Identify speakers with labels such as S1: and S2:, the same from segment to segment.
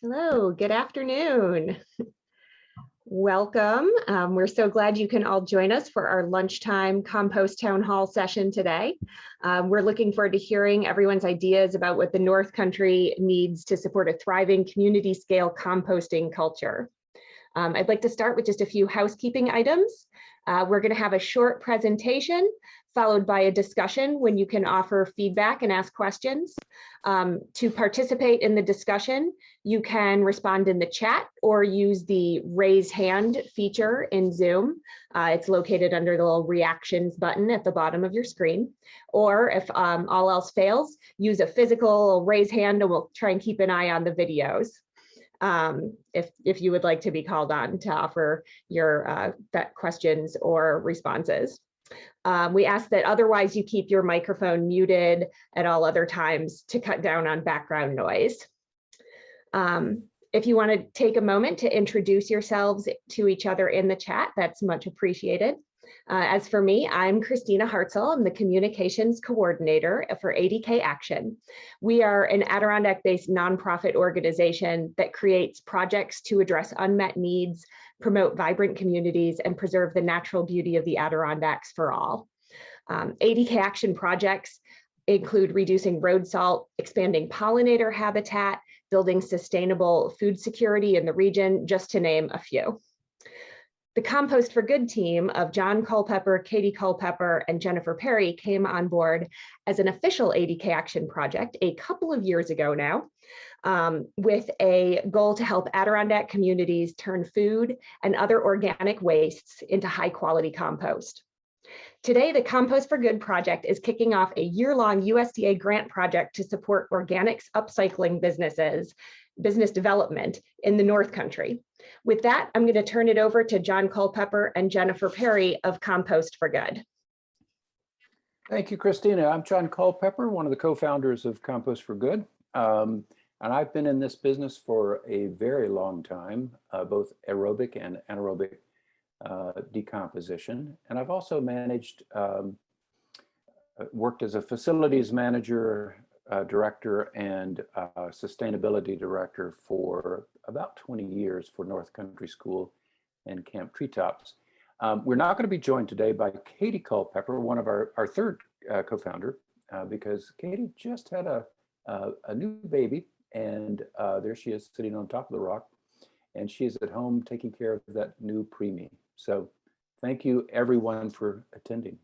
S1: Hello, good afternoon. Welcome. We're so glad you can all join us for our lunchtime Compost Town Hall session today. We're looking forward to hearing everyone's ideas about what the North Country needs to support a thriving community scale composting culture. I'd like to start with just a few housekeeping items. We're going to have a short presentation followed by a discussion when you can offer feedback and ask questions. To participate in the discussion, you can respond in the chat or use the raise hand feature in Zoom. It's located under the little reactions button at the bottom of your screen. Or if all else fails, use a physical raise hand and we'll try and keep an eye on the videos. If you would like to be called on to offer your questions or responses. We ask that otherwise you keep your microphone muted at all other times to cut down on background noise. If you want to take a moment to introduce yourselves to each other in the chat, that's much appreciated. As for me, I'm Christina Hartzell. I'm the Communications Coordinator for ADK Action. We are an Adirondack-based nonprofit organization that creates projects to address unmet needs, promote vibrant communities, and preserve the natural beauty of the Adirondacks for all. ADK Action projects include reducing road salt, expanding pollinator habitat, building sustainable food security in the region, just to name a few. The Compost for Good team of John Culpepper, Katie Culpepper, and Jennifer Perry came on board as an official ADK Action project a couple of years ago now, with a goal to help Adirondack communities turn food and other organic wastes into high-quality compost. Today, the Compost for Good project is kicking off a year-long USDA grant project to support organics upcycling business development in the North Country. With that, I'm going to turn it over to John Culpepper and Jennifer Perry of Compost for Good.
S2: Thank you, Christina. I'm John Culpepper, one of the co-founders of Compost for Good. And I've been in this business for a very long time, both aerobic and anaerobic decomposition. And I've also worked as a facilities manager, director, and sustainability director for about 20 years for North Country School and Camp Treetops. We're not going to be joined today by Katie Culpepper, one of our third co-founder, because Katie just had a new baby, and there she is sitting on top of the rock, and she is at home taking care of that new preemie. So thank you everyone for attending.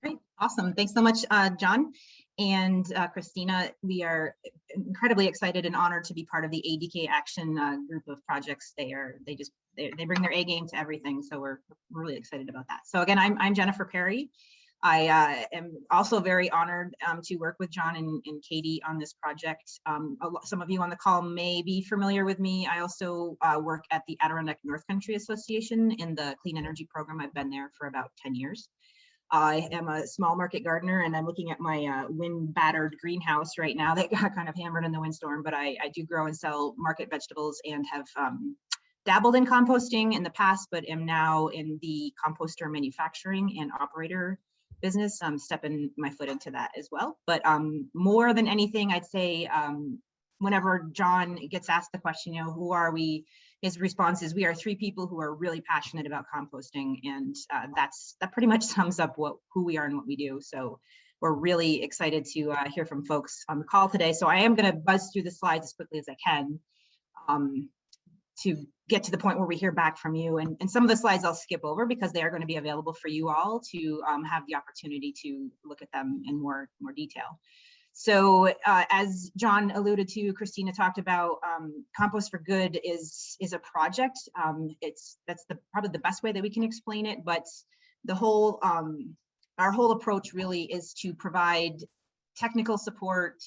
S3: Great, awesome. Thanks so much, John and Christina. We are incredibly excited and honored to be part of the ADK Action group of projects. They bring their A game to everything, so we're really excited about that. So again, I'm Jennifer Perry. I am also very honored to work with John and Katie on this project. Some of you on the call may be familiar with me. I also work at the Adirondack North Country Association in the Clean Energy Program. I've been there for about 10 years. I am a small market gardener, and I'm looking at my wind-battered greenhouse right now that got kind of hammered in the windstorm, but I do grow and sell market vegetables and have dabbled in composting in the past, but am now in the composter manufacturing and operator business. I'm stepping my foot into that as well. But more than anything, I'd say whenever John gets asked the question, who are we? His response is, we are three people who are really passionate about composting, and that pretty much sums up who we are and what we do. So we're really excited to hear from folks on the call today. So I am going to buzz through the slides as quickly as I can to get to the point where we hear back from you. And some of the slides I'll skip over because they are going to be available for you all to have the opportunity to look at them in more detail. So as John alluded to, Christina talked about, Compost for Good is a project. That's probably the best way that we can explain it, but the whole our whole approach really is to provide technical support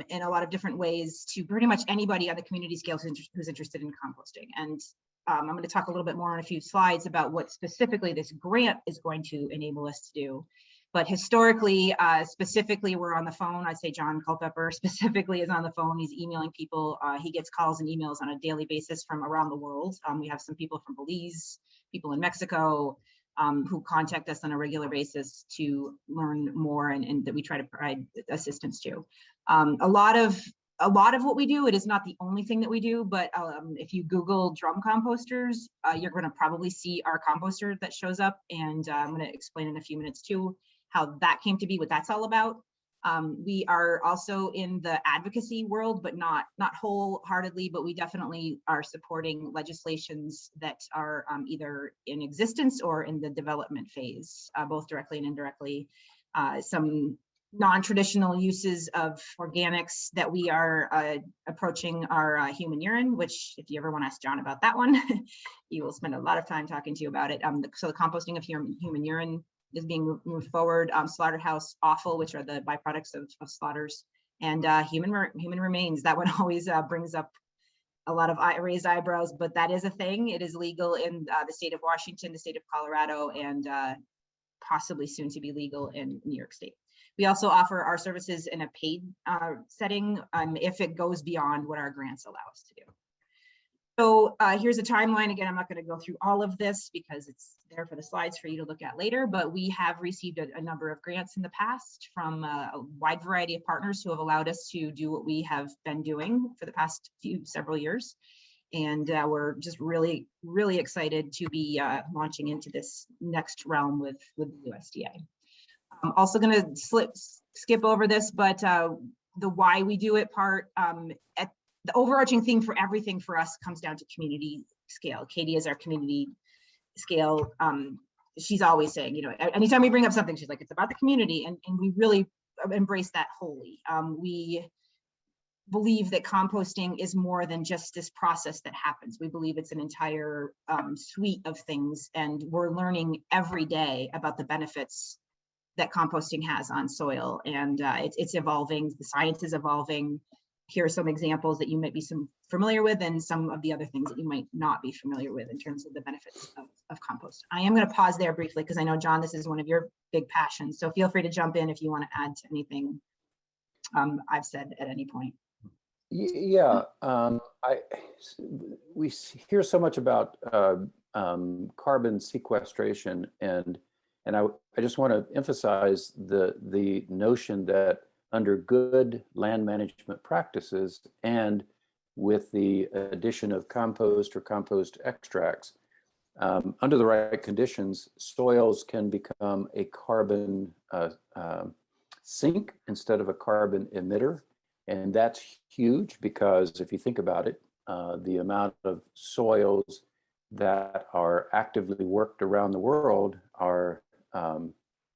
S3: in a lot of different ways to pretty much anybody on the community scale who's interested in composting. And I'm going to talk a little bit more in a few slides about what specifically this grant is going to enable us to do. But historically, specifically, we're on the phone. I'd say John Culpepper specifically is on the phone. He's emailing people. He gets calls and emails on a daily basis from around the world. We have some people from Belize, people in Mexico, who contact us on a regular basis to learn more and that we try to provide assistance to. A lot of a lot of what we do. It is not the only thing that we do, but if you Google drum composters, you're going to probably see our composter that shows up. And I'm going to explain in a few minutes too how that came to be, what that's all about. We are also in the advocacy world, but not wholeheartedly, but we definitely are supporting legislations that are either in existence or in the development phase, both directly and indirectly. Some non-traditional uses of organics that we are approaching are human urine, which if you ever want to ask John about that one, he will spend a lot of time talking to you about it. So the composting of human urine is being moved forward. Slaughterhouse offal, which are the byproducts of slaughters, and human remains. That one always brings up a lot of raised eyebrows, but that is a thing. It is legal in the state of Washington, the state of Colorado, and possibly soon to be legal in New York State. We also offer our services in a paid setting if it goes beyond what our grants allow us to do. So here's a timeline. Again, I'm not going to go through all of this because it's there for the slides for you to look at later, but we have received a number of grants in the past from a wide variety of partners who have allowed us to do what we have been doing for the past several years. And we're just really, really excited to be launching into this next realm with the USDA. I'm also going to skip over this, but the why we do it part, at the overarching theme for everything for us comes down to community scale. Katie is our community scale. She's always saying, you know, anytime we bring up something, she's like, it's about the community. And we really embrace that wholly. We believe that composting is more than just this process that happens. We believe it's an entire suite of things, and we're learning every day about the benefits that composting has on soil, and it's evolving. The science is evolving. Here are some examples that you might be familiar with, and some of the other things that you might not be familiar with in terms of the benefits of compost. I am going to pause there briefly because I know, John, this is one of your big passions. So feel free to jump in if you want to add to anything I've said at any point.
S2: Yeah, we hear so much about carbon sequestration, and I just want to emphasize the notion that under good land management practices and with the addition of compost or compost extracts, under the right conditions, soils can become a carbon sink instead of a carbon emitter. And that's huge because if you think about it, the amount of soils that are actively worked around the world are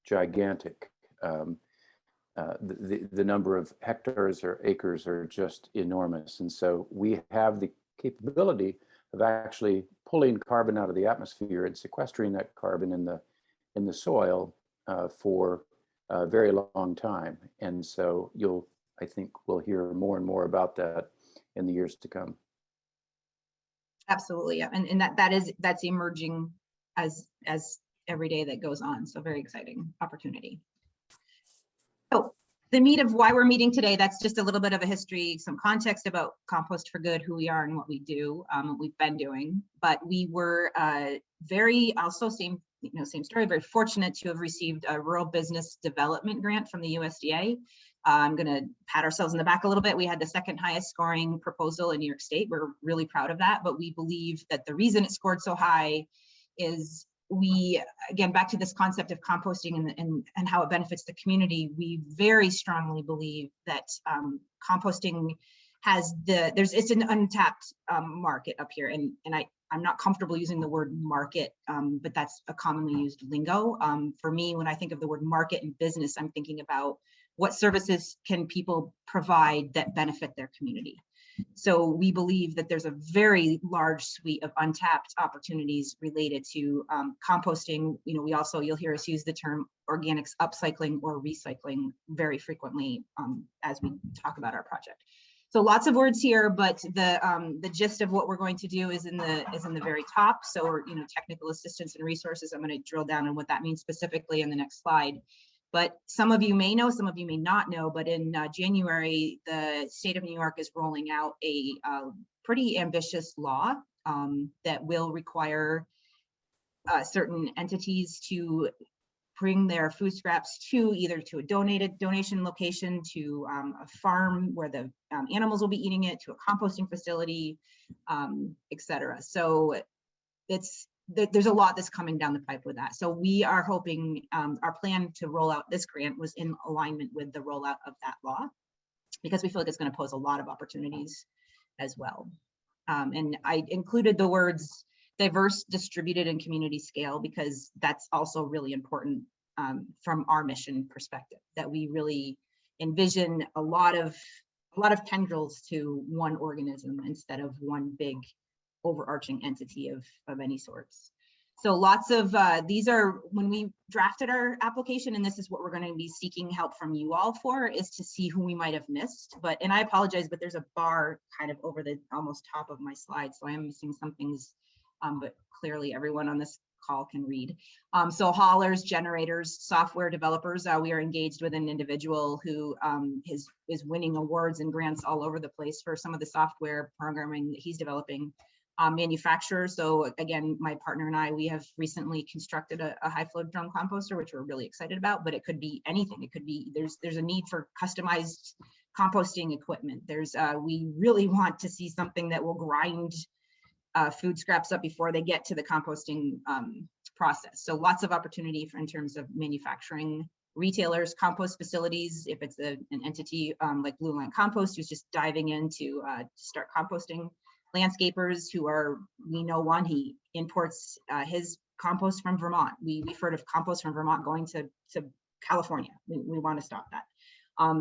S2: gigantic. The number of hectares or acres are just enormous. And so we have the capability of actually pulling carbon out of the atmosphere and sequestering that carbon in the soil for a very long time. And so I think we'll hear more and more about that in the years to come.
S3: Absolutely, yeah, and that's emerging as every day that goes on. So very exciting opportunity. So the meat of why we're meeting today, that's just a little bit of a history, some context about Compost for Good, who we are and what we do, what we've been doing. But we were same story, very fortunate to have received a rural business development grant from the USDA. I'm going to pat ourselves in the back a little bit. We had the second highest scoring proposal in New York State. We're really proud of that, but we believe that the reason it scored so high is again, back to this concept of composting and how it benefits the community. We very strongly believe that composting has it's an untapped market up here. And I'm not comfortable using the word market, but that's a commonly used lingo. For me, when I think of the word market and business, I'm thinking about what services can people provide that benefit their community. So we believe that there's a very large suite of untapped opportunities related to composting. You know, you'll hear us use the term organics upcycling or recycling very frequently as we talk about our project. So lots of words here, but the gist of what we're going to do is in the very top. So, technical assistance and resources. I'm going to drill down on what that means specifically in the next slide. But some of you may know, some of you may not know, but in January, the state of New York is rolling out a pretty ambitious law that will require certain entities to bring their food scraps to either to a donation location, to a farm where the animals will be eating it, to a composting facility, etc. So there's a lot that's coming down the pipe with that. So we are hoping, our plan to roll out this grant was in alignment with the rollout of that law, because we feel like it's going to pose a lot of opportunities as well. And I included the words diverse, distributed, and community scale, because that's also really important from our mission perspective, that we really envision a lot of tendrils to one organism instead of one big overarching entity of any sorts. So lots of these are, when we drafted our application, and this is what we're going to be seeking help from you all for, is to see who we might have missed. And I apologize, but there's a bar kind of over the almost top of my slide, so I am missing some things, but clearly everyone on this call can read. So haulers, generators, software developers, we are engaged with an individual who is winning awards and grants all over the place for some of the software programming that he's developing. Manufacturers, so again, my partner and I, we have recently constructed a high flow drum composter, which we're really excited about, but it could be anything. It could be, there's a need for customized composting equipment. We really want to see something that will grind food scraps up before they get to the composting process. So lots of opportunity in terms of manufacturing, retailers, compost facilities, if it's an entity like Blue Line Compost who's just diving in to start composting. Landscapers who are, we know one, he imports his compost from Vermont. We've heard of compost from Vermont going to California. We want to stop that.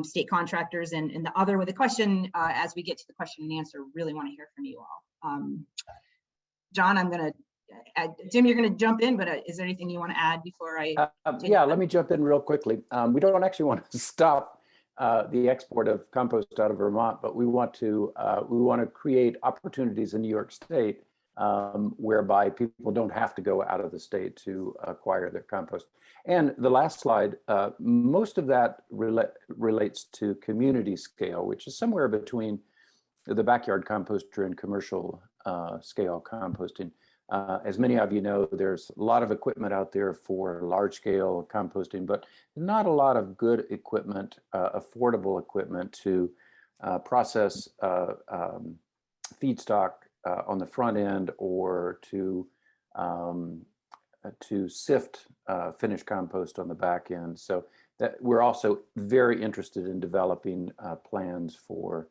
S3: State contractors and the other with the question, as we get to the question and answer, really want to hear from you all. John, I'm going to, Tim, you're going to jump in, but is there anything you want to add before I?
S2: Yeah, let me jump in real quickly. We don't actually want to stop the export of compost out of Vermont, but we want to create opportunities in New York State whereby people don't have to go out of the state to acquire their compost. And the last slide, most of that relates to community scale, which is somewhere between the backyard composter and commercial scale composting. As many of you know, there's a lot of equipment out there for large scale composting, but not a lot of good equipment, affordable equipment to process feedstock on the front end, or to sift finished compost on the back end. So that we're also very interested in developing plans for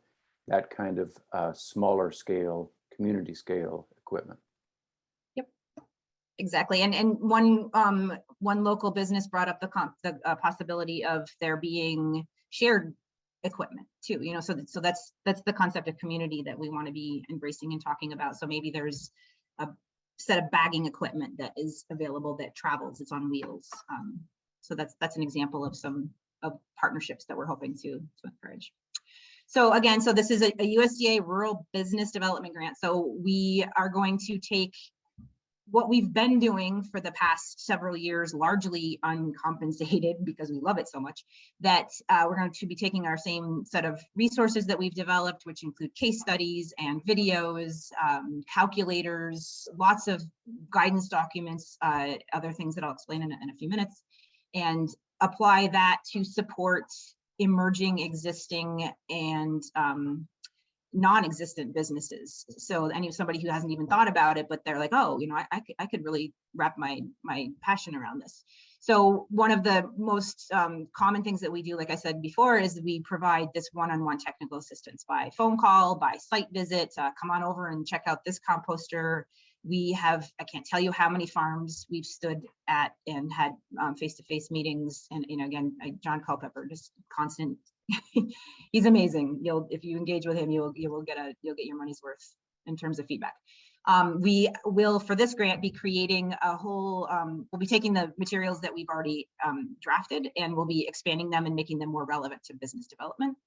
S2: that kind of smaller scale, community scale equipment.
S3: Exactly, and one local business brought up the possibility of there being shared equipment too. You know, so that's the concept of community that we want to be embracing and talking about. So maybe there's a set of bagging equipment that is available that travels. It's on wheels. So that's an example of some partnerships that we're hoping to encourage. So again, so this is a USDA Rural Business Development Grant. So we are going to take what we've been doing for the past several years, largely uncompensated because we love it so much, that we're going to be taking our same set of resources that we've developed, which include case studies and videos, calculators, lots of guidance documents, other things that I'll explain in a few minutes, and apply that to support emerging, existing, and non-existent businesses. So somebody who hasn't even thought about it, but they're like, oh, you know, I could really wrap my passion around this. So one of the most common things that we do, like I said before, is we provide this one-on-one technical assistance by phone call, by site visit. Come on over and check out this composter. We have, I can't tell you how many farms we've stood at and had face-to-face meetings. And, you know, again, John Culpepper, just constant. He's amazing. If you engage with him, you'll get your money's worth in terms of feedback. We will, for this grant, be creating a whole, we'll be taking the materials that we've already drafted, and we'll be expanding them and making them more relevant to business development.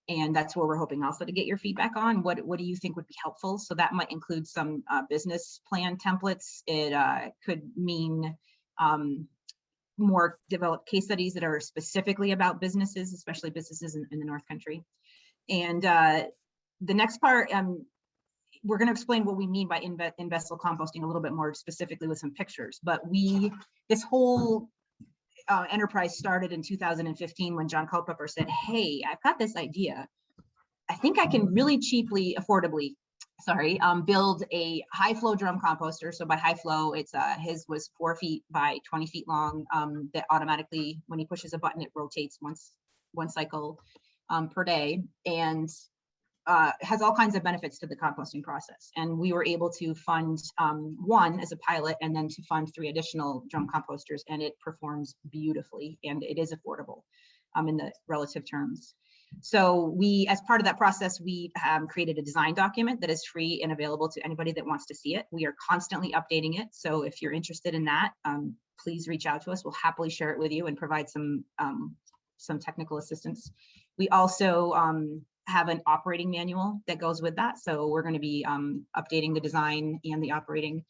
S3: And that's where we're hoping also to get your feedback on. What do you think would be helpful? So that might include some business plan templates. It could mean more developed case studies that are specifically about businesses, especially businesses in the North Country. And the next part, we're going to explain what we mean by in-vessel composting a little bit more specifically with some pictures. But this whole enterprise started in 2015 when John Culpepper said, hey, I've got this idea. I think I can really cheaply, affordably, build a high flow drum composter. So by high flow, it's his was 4 feet by 20 feet long, that automatically, when he pushes a button, it rotates one cycle per day, and has all kinds of benefits to the composting process. And we were able to fund one as a pilot, and then to fund 3 additional drum composters, and it performs beautifully, and it is affordable in the relative terms. So we, as part of that process, we created a design document that is free and available to anybody that wants to see it. We are constantly updating it. So if you're interested in that, please reach out to us. We'll happily share it with you and provide some technical assistance. We also have an operating manual that goes with that. So we're going to be updating the design and the operating.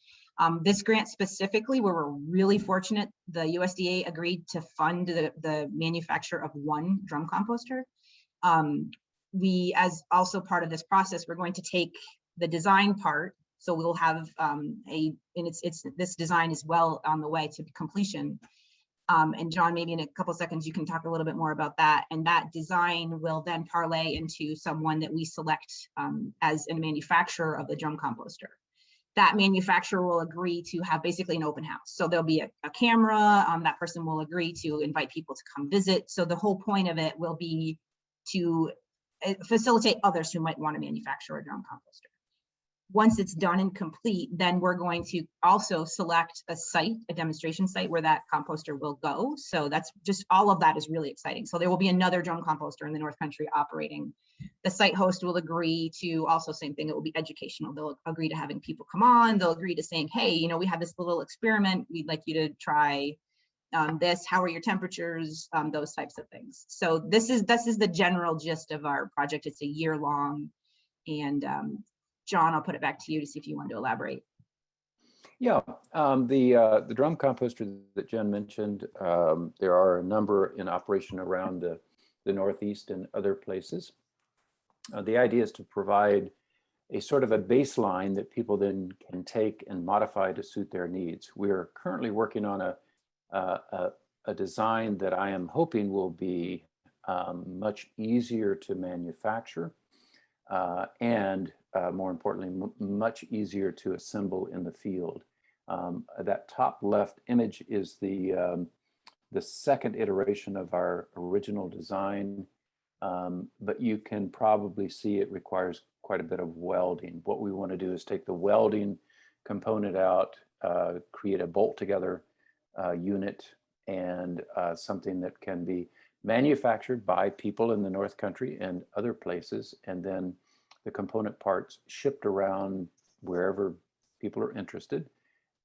S3: This grant specifically, where we're really fortunate, the USDA agreed to fund the manufacture of 1 drum composter. We, as also part of this process, we're going to take the design part. So we'll have this design is well on the way to completion. And John, maybe in a couple seconds, you can talk a little bit more about that. And that design will then parlay into someone that we select as a manufacturer of the drum composter. That manufacturer will agree to have basically an open house. So there'll be a camera, that person will agree to invite people to come visit. So the whole point of it will be to facilitate others who might want to manufacture a drum composter. Once it's done and complete, then we're going to also select a site, a demonstration site where that composter will go. So that's just, all of that is really exciting. So there will be another drum composter in the North Country operating. The site host will agree to also, same thing, it will be educational. They'll agree to having people come on. They'll agree to saying, hey, you know, we have this little experiment. We'd like you to try this. How are your temperatures? Those types of things. So this is the general gist of our project. It's a year long. And John, I'll put it back to you to see if you want to elaborate.
S2: Yeah, the drum composter that Jen mentioned, there are a number in operation around the Northeast and other places. The idea is to provide a sort of a baseline that people then can take and modify to suit their needs. We're currently working on a design that I am hoping will be much easier to manufacture and more importantly, much easier to assemble in the field. That top left image is the second iteration of our original design, but you can probably see it requires quite a bit of welding. What we want to do is take the welding component out, create a bolt together unit, and something that can be manufactured by people in the North Country and other places, and then the component parts shipped around wherever people are interested.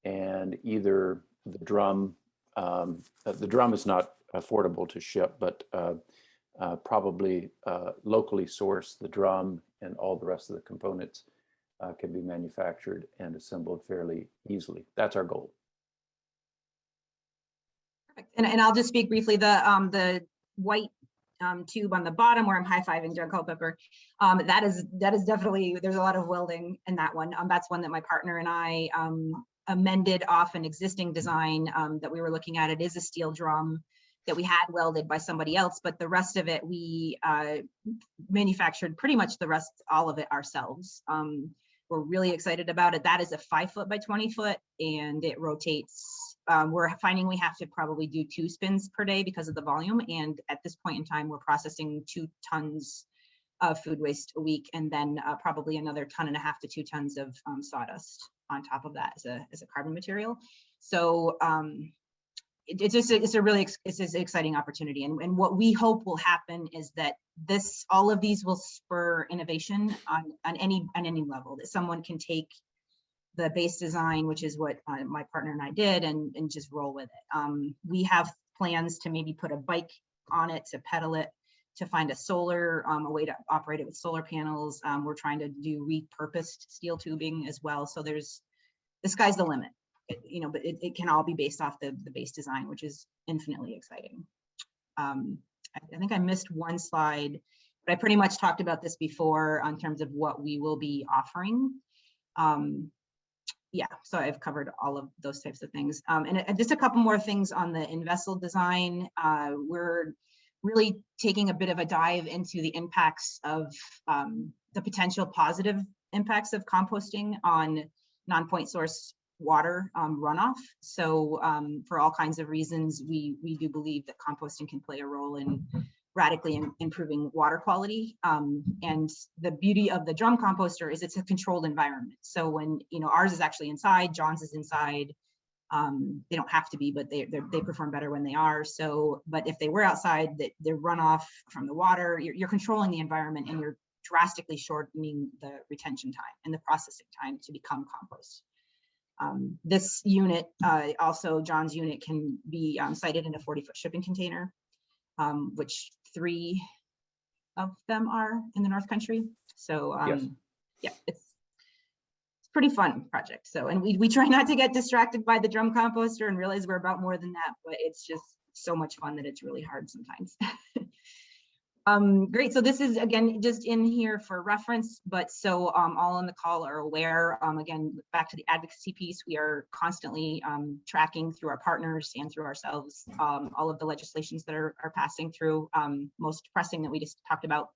S2: And either the drum is not affordable to ship, but probably locally source the drum, and all the rest of the components can be manufactured and assembled fairly easily. That's our goal.
S3: Perfect. And I'll just speak briefly. The white tube on the bottom where I'm high-fiving John Culpepper, that is definitely, there's a lot of welding in that one. That's one that my partner and I amended off an existing design that we were looking at. It is a steel drum that we had welded by somebody else, but the rest of it we manufactured pretty much all of it ourselves. We're really excited about it. That is a 5 foot by 20 foot, and it rotates. We're finding we have to probably do 2 spins per day because of the volume. And at this point in time, we're processing 2 tons of food waste a week, and then probably another 1.5 to 2 tons of sawdust on top of that as a carbon material. So it's a really exciting opportunity. And what we hope will happen is that all of these will spur innovation on any level, that someone can take the base design, which is what my partner and I did, and just roll with it. We have plans to maybe put a bike on it, to pedal it, to find a way to operate it with solar panels. We're trying to do repurposed steel tubing as well. So the sky's the limit. But it can all be based off the base design, which is infinitely exciting. I think I missed one slide, but I pretty much talked about this before in terms of what we will be offering. yeah, so I've covered all of those types of things. And just a couple more things on the in-vessel design. We're really taking a bit of a dive into the impacts of the potential positive impacts of composting on non-point source water runoff. So for all kinds of reasons, we do believe that composting can play a role in radically improving water quality. And the beauty of the drum composter is it's a controlled environment. So when, ours is actually inside, John's is inside. They don't have to be, but they perform better when they are. So, but if they were outside, their runoff from the water, you're controlling the environment, and you're drastically shortening the retention time and the processing time to become compost. This unit, also John's unit, can be sited in a 40-foot shipping container, which 3 of them are in the North Country. So
S2: Yes.
S3: yeah, it's pretty fun project. So, and we try not to get distracted by the drum composter and realize we're about more than that, but it's just so much fun that it's really hard sometimes. Great. So this is, again, just in here for reference, but so all on the call are aware. Again, back to the advocacy piece, we are constantly tracking through our partners and through ourselves all of the legislations that are passing through. Most pressing that we just talked about,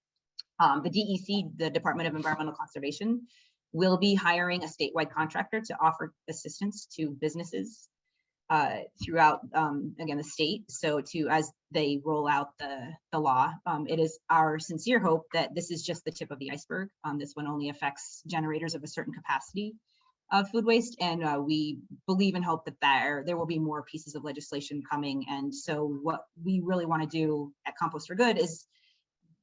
S3: the DEC, the Department of Environmental Conservation, will be hiring a statewide contractor to offer assistance to businesses throughout, again, the state. So as they roll out the law, it is our sincere hope that this is just the tip of the iceberg. This one only affects generators of a certain capacity of food waste. And we believe and hope that there will be more pieces of legislation coming. And so what we really want to do at Compost for Good is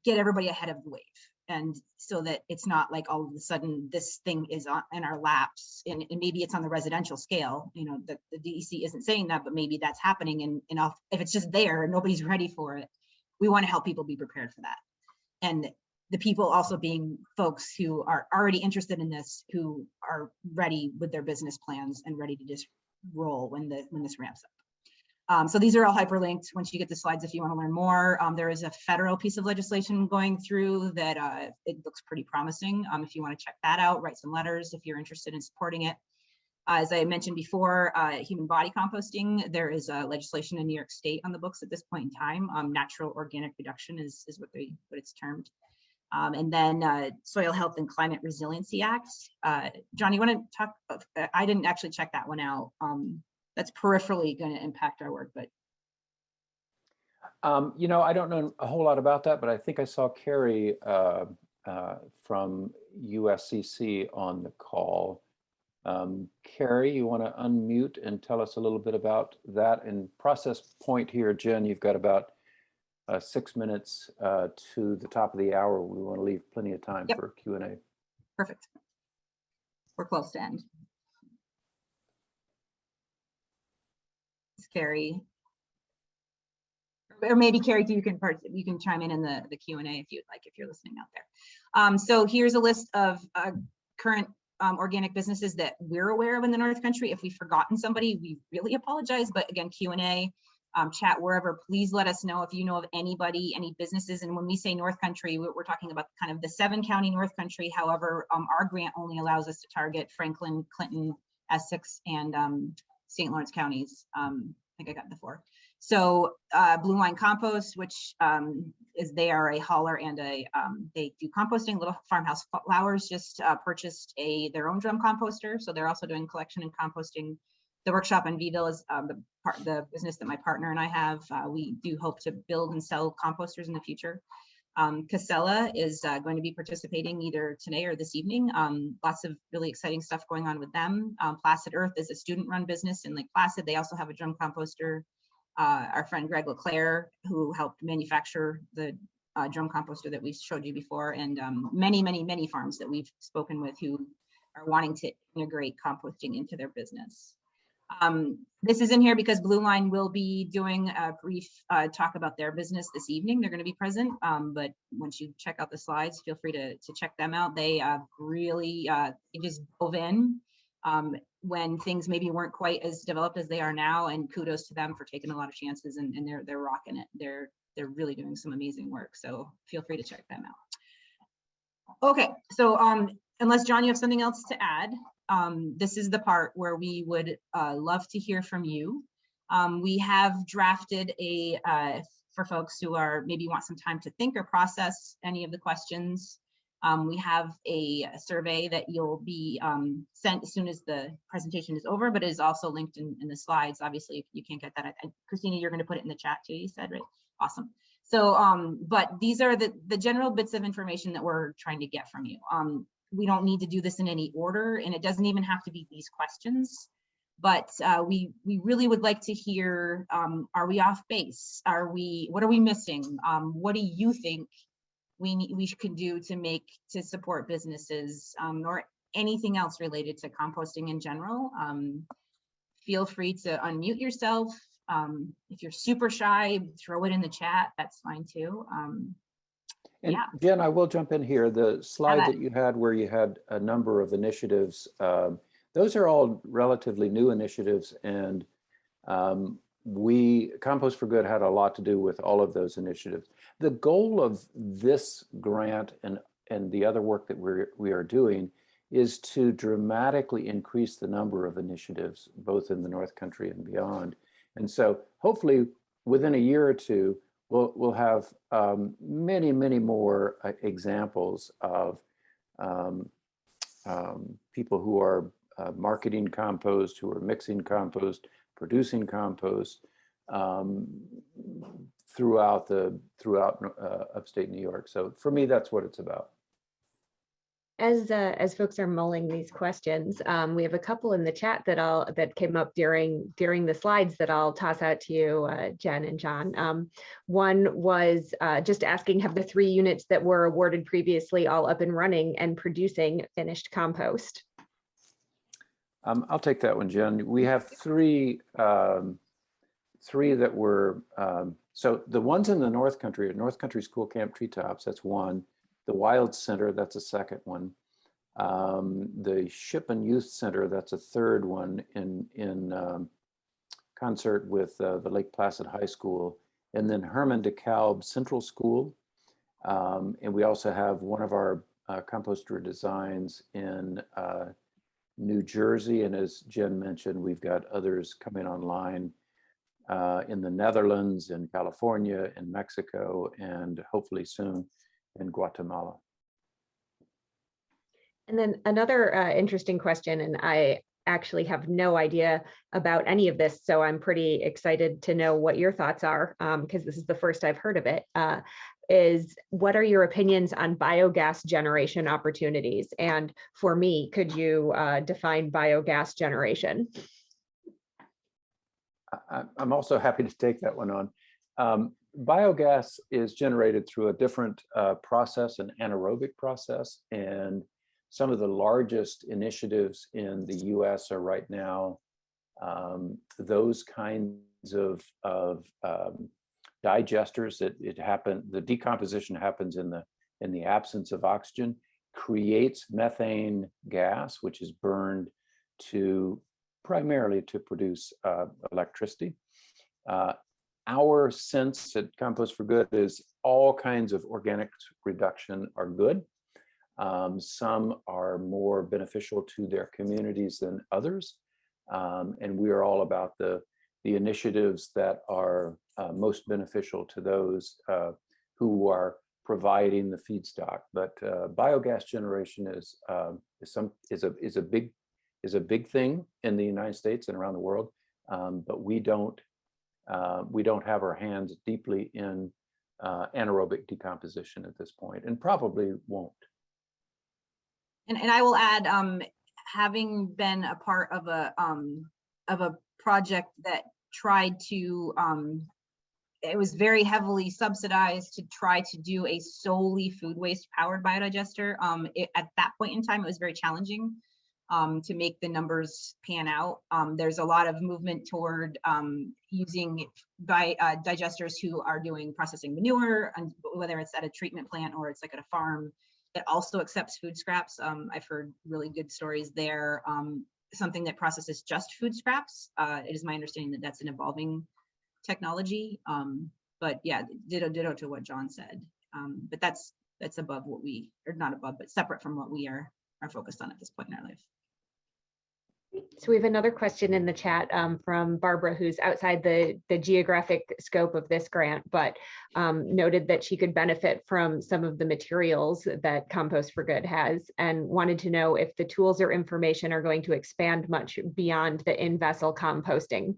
S3: get everybody ahead of the wave. And so that it's not like all of a sudden this thing is in our laps, and maybe it's on the residential scale, the DEC isn't saying that, but maybe that's happening. And if it's just there and nobody's ready for it, we want to help people be prepared for that. And the people also being folks who are already interested in this, who are ready with their business plans and ready to just roll when this ramps up. So these are all hyperlinked once you get the slides if you want to learn more. There is a federal piece of legislation going through that it looks pretty promising. If you want to check that out, write some letters if you're interested in supporting it. As I mentioned before, human body composting, there is legislation in New York State on the books at this point in time. Natural organic reduction is what it's termed. And then Soil Health and Climate Resiliency Act. John, you want to talk? I didn't actually check that one out. That's peripherally going to impact our work, but.
S2: I don't know a whole lot about that, but I think I saw Carrie from USCC on the call. Carrie, you want to unmute and tell us a little bit about that? And process point here, Jen, you've got about 6 minutes to the top of the hour. We want to leave plenty of time for Q&A.
S3: Perfect. We're close to end. Carrie, or maybe Carrie, you can chime in the Q&A if you'd like, if you're listening out there. So here's a list of current organic businesses that we're aware of in the North Country. If we've forgotten somebody, we really apologize. But again, Q&A, chat wherever. Please let us know if you know of anybody, any businesses. And when we say North Country, we're talking about kind of the 7-county North Country. However, our grant only allows us to target Franklin, Clinton, Essex, and St. Lawrence counties. I think I got the 4. So Blue Line Compost, which they are a hauler and they do composting. Little Farmhouse Flowers just purchased their own drum composter, so they're also doing collection and composting. The workshop in Veville is the business that my partner and I have. We do hope to build and sell composters in the future. Casella is going to be participating either today or this evening. Lots of really exciting stuff going on with them. Placid Earth is a student-run business in Lake Placid. They also have a drum composter. Our friend Greg LeClaire, who helped manufacture the drum composter that we showed you before, and many, many, many farms that we've spoken with who are wanting to integrate composting into their business. This is in here because Blue Line will be doing a brief talk about their business this evening. They're going to be present, but once you check out the slides, feel free to check them out. They really just dove in when things maybe weren't quite as developed as they are now, and kudos to them for taking a lot of chances, and they're rocking it. They're really doing some amazing work, so feel free to check them out. Okay, so unless John, you have something else to add, this is the part where we would love to hear from you. We have drafted for folks who are maybe want some time to think or process any of the questions. We have a survey that you'll be sent as soon as the presentation is over, but it is also linked in the slides. Obviously, if you can't get that, Christina, you're going to put it in the chat too, you said, right? Awesome. So, but these are the general bits of information that we're trying to get from you. We don't need to do this in any order, and it doesn't even have to be these questions. But we really would like to hear, are we off base? What are we missing? What do you think we can do to support businesses, or anything else related to composting in general? Feel free to unmute yourself. If you're super shy, throw it in the chat. That's fine too.
S2: And
S3: yeah.
S2: Jen, I will jump in here. The slide that you had where you had a number of initiatives, those are all relatively new initiatives, and Compost for Good had a lot to do with all of those initiatives. The goal of this grant and the other work that we are doing is to dramatically increase the number of initiatives, both in the North Country and beyond. And so hopefully within a year or two, we'll have many, many more examples of people who are marketing compost, who are mixing compost, producing compost throughout upstate New York. So for me, that's what it's about.
S1: As folks are mulling these questions, we have a couple in the chat that came up during the slides that I'll toss out to you, Jen and John. One was just asking, have the 3 units that were awarded previously all up and running and producing finished compost?
S2: I'll take that one, Jen. We have three that were, so the ones in the North Country, at North Country School Camp Treetops, that's one. The Wild Center, that's a second one. The Shippen Youth Center, that's a third one in concert with the Lake Placid High School. And then Herman DeKalb Central School. And we also have one of our composter designs in New Jersey. And as Jen mentioned, we've got others coming online in the Netherlands, in California, in Mexico, and hopefully soon in Guatemala. And
S1: then another interesting question, and I actually have no idea about any of this, so I'm pretty excited to know what your thoughts are, because this is the first I've heard of it, is what are your opinions on biogas generation opportunities? And for me, could you define biogas generation?
S2: I'm also happy to take that one on. Biogas is generated through a different process, an anaerobic process, and some of the largest initiatives in the US are right now those kinds of digesters that the decomposition happens in the absence of oxygen, creates methane gas, which is burned primarily to produce electricity. Our sense at Compost for Good is all kinds of organic reduction are good. Some are more beneficial to their communities than others. And we are all about the initiatives that are most beneficial to those who are providing the feedstock. But biogas generation is a big thing in the United States and around the world. But we don't have our hands deeply in anaerobic decomposition at this point, and probably won't.
S3: And I will add, having been a part of a project that tried to, it was very heavily subsidized to try to do a solely food waste powered biodigester. At that point in time, it was very challenging to make the numbers pan out. There's a lot of movement toward using digesters who are doing processing manure, and whether it's at a treatment plant or it's like at a farm that also accepts food scraps. I've heard really good stories there. Something that processes just food scraps. It is my understanding that that's an evolving technology. But yeah, ditto to what John said. But that's above what we, or not above, but separate from what we are focused on at this point in our life.
S1: So we have another question in the chat from Barbara, who's outside the geographic scope of this grant, but noted that she could benefit from some of the materials that Compost for Good has, and wanted to know if the tools or information are going to expand much beyond the in-vessel composting.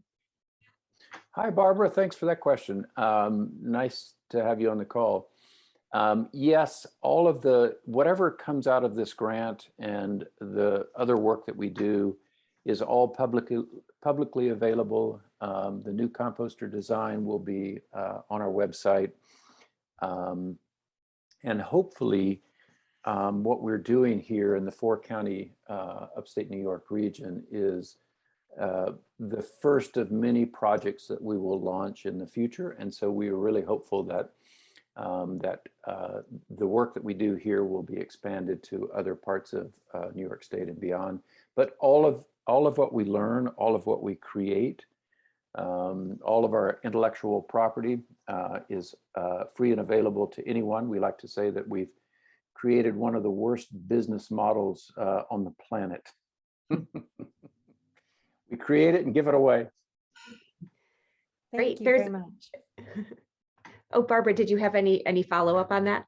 S2: Hi, Barbara. Thanks for that question. Nice to have you on the call. Yes, all of whatever comes out of this grant and the other work that we do is all publicly available. The new composter design will be on our website. And hopefully what we're doing here in the 4-county upstate New York region is the first of many projects that we will launch in the future. And so we are really hopeful that the work that we do here will be expanded to other parts of New York State and beyond. But all of what we learn, all of what we create, all of our intellectual property is free and available to anyone. We like to say that we've created one of the worst business models on the planet. We create it and give it away.
S1: Great.
S4: Thank you very much.
S1: Oh, Barbara, did you have any follow-up on that?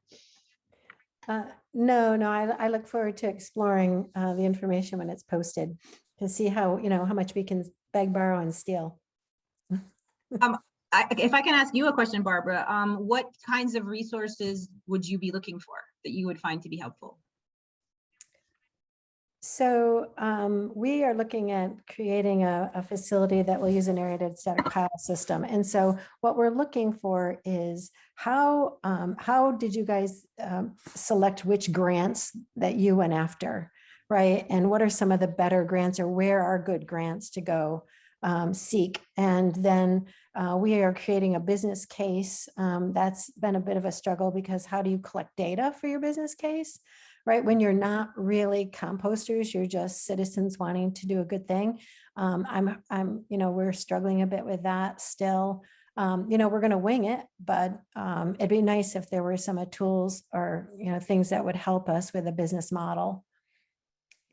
S4: No, I look forward to exploring the information when it's posted to see how much we can beg, borrow, and steal.
S3: If I can ask you a question, Barbara, what kinds of resources would you be looking for that you would find to be helpful?
S4: So we are looking at creating a facility that will use an aerated static pile system. And so what we're looking for is how did you guys select which grants that you went after, right? And what are some of the better grants, or where are good grants to go seek? And then we are creating a business case. That's been a bit of a struggle, because how do you collect data for your business case? Right, when you're not really composters, you're just citizens wanting to do a good thing. We're struggling a bit with that still. We're going to wing it, but it'd be nice if there were some tools or things that would help us with a business model.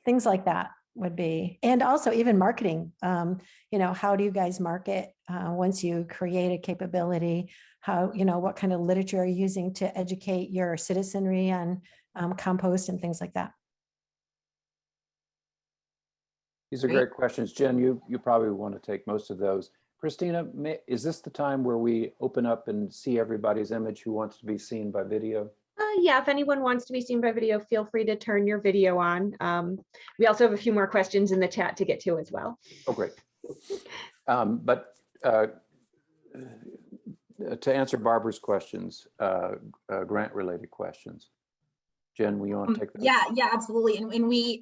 S4: Things like that would be, and also even marketing. How do you guys market once you create a capability? What kind of literature are you using to educate your citizenry on compost and things like that?
S2: These are great questions. Jen, you probably want to take most of those. Christina, is this the time where we open up and see everybody's image who wants to be seen by video?
S1: Yeah, if anyone wants to be seen by video, feel free to turn your video on. We also have a few more questions in the chat to get to as well.
S2: Oh, great. But to answer Barbara's questions, grant-related questions, Jen, will you want to take that?
S3: Yeah, absolutely. And we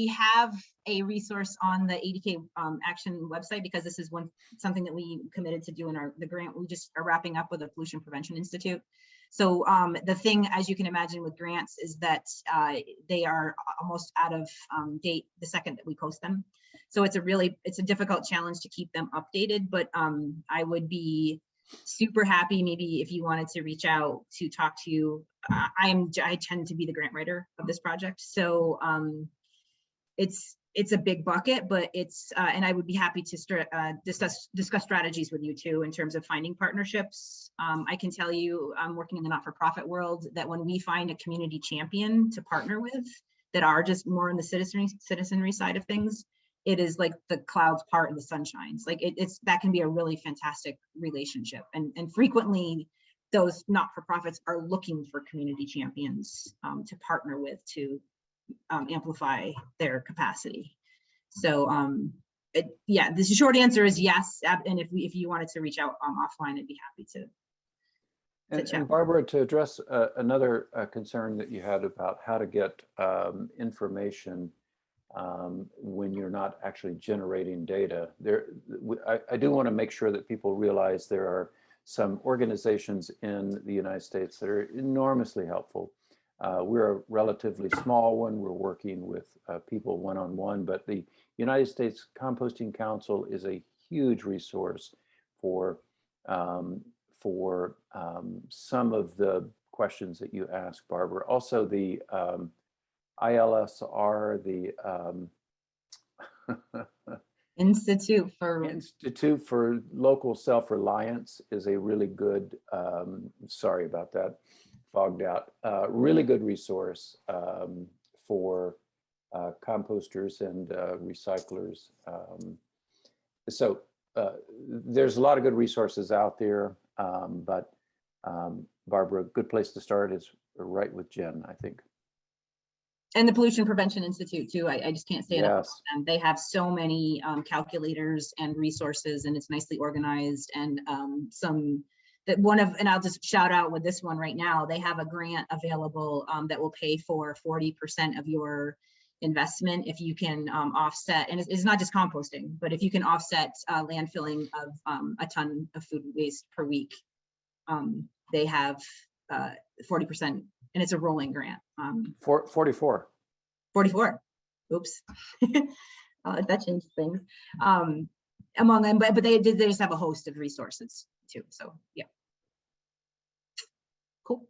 S3: have a resource on the ADK Action website, because this is something that we committed to do in the grant. We just are wrapping up with the Pollution Prevention Institute. So the thing, as you can imagine, with grants is that they are almost out of date the second that we post them. So it's a difficult challenge to keep them updated, but I would be super happy maybe if you wanted to reach out to talk to you. I tend to be the grant writer of this project, so it's a big bucket, but and I would be happy to discuss strategies with you too in terms of finding partnerships. I can tell you, I'm working in the not-for-profit world, that when we find a community champion to partner with that are just more on the citizenry side of things, it is like the clouds part and the sun shines. Like that can be a really fantastic relationship, and frequently those not-for-profits are looking for community champions to partner with to amplify their capacity. So the short answer is yes. And if you wanted to reach out offline, I'd be happy to chat.
S2: And Barbara, to address another concern that you had about how to get information when you're not actually generating data, I do want to make sure that people realize there are some organizations in the United States that are enormously helpful. We're a relatively small one. We're working with people one-on-one, but the United States Composting Council is a huge resource for some of the questions that you asked, Barbara. Also, the ILSR,
S3: Institute for
S2: Institute for Local Self-Reliance is a really good, sorry about that, fogged out, really good resource for composters and recyclers. So there's a lot of good resources out there, but Barbara, a good place to start is right with Jen, I think.
S3: and the Pollution Prevention Institute too. I just can't say enough about
S2: Yes.
S3: them. They have so many calculators and resources, and it's nicely organized. And and I'll just shout out with this one right now. They have a grant available that will pay for 40% of your investment if you can offset, and it's not just composting, but if you can offset landfilling of a ton of food waste per week, they have 40%, and it's a rolling grant.
S2: 44.
S3: 44. Oops. That changed things. Among them, but they just have a host of resources too. So yeah. Cool.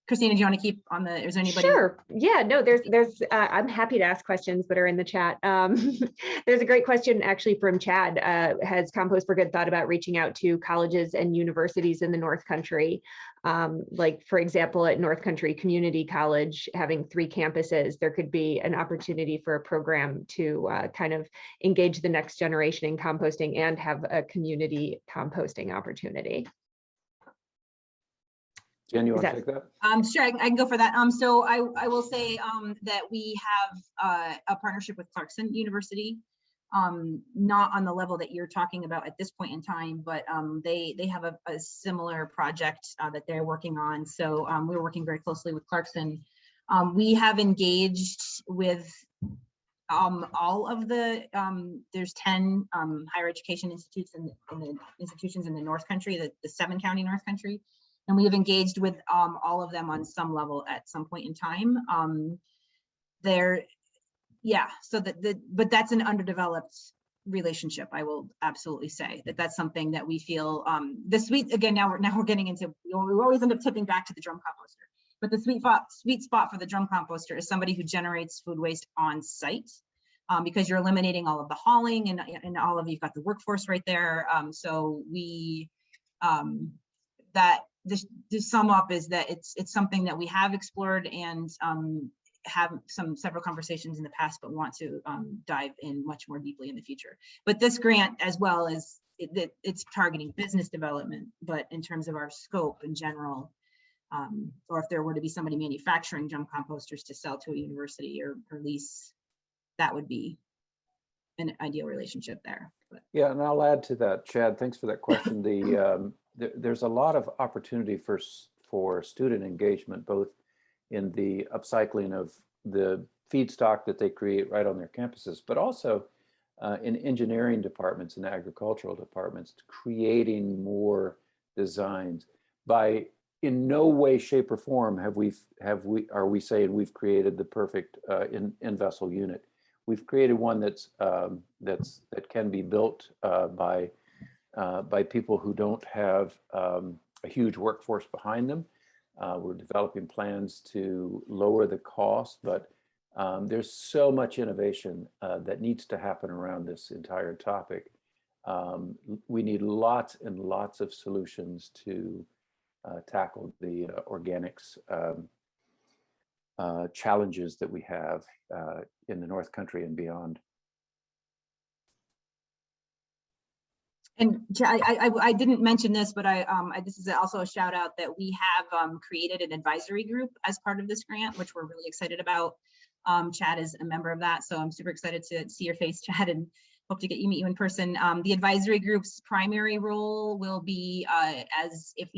S3: Christina, do you want to keep on the, is there anybody?
S1: Sure. Yeah, no, there's I'm happy to ask questions that are in the chat. There's a great question actually from Chad. Has Compost for Good thought about reaching out to colleges and universities in the North Country? Like, for example, at North Country Community College, having 3 campuses, there could be an opportunity for a program to kind of engage the next generation in composting and have a community composting opportunity.
S2: Jen, you want to take that?
S3: Sure, I can go for that. So I will say that we have a partnership with Clarkson University, not on the level that you're talking about at this point in time, but they have a similar project that they're working on. So we're working very closely with Clarkson. We have engaged with all of the, there's 10 higher education institutes and the institutions in the North Country, the 7-county North Country. And we have engaged with all of them on some level at some point in time. So but that's an underdeveloped relationship. I will absolutely say that's something that we feel the sweet, again, now we're getting into, we always end up tipping back to the drum composter, but the sweet spot for the drum composter is somebody who generates food waste on site, because you're eliminating all of the hauling and all of, you've got the workforce right there. So we, that, to sum up is that it's something that we have explored and have several conversations in the past, but want to dive in much more deeply in the future. But this grant, as well as it's targeting business development, but in terms of our scope in general, or if there were to be somebody manufacturing drum composters to sell to a university or lease, that would be an ideal relationship there. But. Yeah,
S2: and I'll add to that, Chad. Thanks for that question. There's a lot of opportunity for student engagement, both in the upcycling of the feedstock that they create right on their campuses, but also in engineering departments and agricultural departments, creating more designs. By in no way, shape, or form are we saying we've created the perfect in-vessel unit. We've created one that can be built by people who don't have a huge workforce behind them. We're developing plans to lower the cost, but there's so much innovation that needs to happen around this entire topic. We need lots and lots of solutions to tackle the organics challenges that we have in the North Country and beyond.
S3: And I didn't mention this, but this is also a shout out that we have created an advisory group as part of this grant, which we're really excited about. Chad is a member of that, so I'm super excited to see your face, Chad, and hope to meet you in person. The advisory group's primary role will be as if